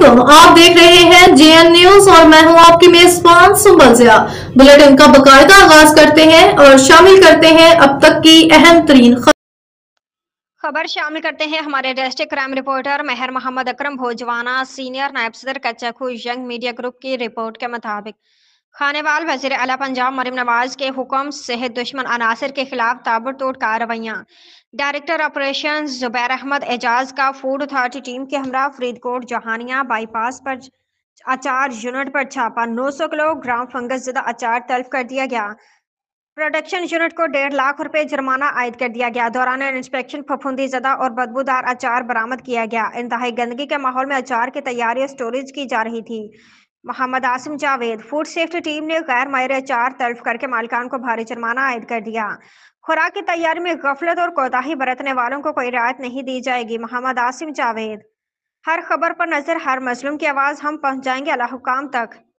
वालेकुम, आप देख रहे हैं जेएन न्यूज और मैं हूं आपकी मेजबान सुंबल जिया। बुलेटिन का बाकायदा आगाज करते हैं और शामिल करते हैं अब तक की अहम तरीन खबर शामिल करते हैं हमारे डिस्ट्रिक्ट क्राइम रिपोर्टर मेहर मोहम्मद अकरम भोजवाना सीनियर नायब सदर कच्चाखू यंग मीडिया ग्रुप की रिपोर्ट के मुताबिक खानेवाल वजीर आला पंजाब मरीम नवाज के हुक्म सेहत दुश्मन अनासर के खिलाफ ताबड़तोड़ कार्रवाइयाँ। डायरेक्टर ऑपरेशन जुबैर अहमद एजाज का फूड अथॉरिटी टीम के हमरा फरीदकोट जहानिया बाईपास पर अचार यूनिट पर छापा। 900 किलोग्राम फंगस ज़दा अचार तल्फ कर दिया गया। प्रोडक्शन यूनिट को 1.5 लाख रुपए जुर्माना आयद कर दिया गया। दौरान इंस्पेक्शन फफूंदी ज़दा और बदबूदार अचार बरामद किया गया। इंतहाई गंदगी के माहौल में अचार की तैयारी और स्टोरेज की जा रही थी। Mohammad Asim Javed food safety team ने गैर माहिर अचार तल्फ करके मालिकान को भारी जुर्माना आयद कर दिया। खुराक की तैयारी में गफलत और कोताही बरतने वालों को कोई रियायत नहीं दी जाएगी। मोहम्मद आसिम जावेद। हर खबर पर नजर, हर मजलूम की आवाज हम पहुंचाएंगे आला हुकाम तक।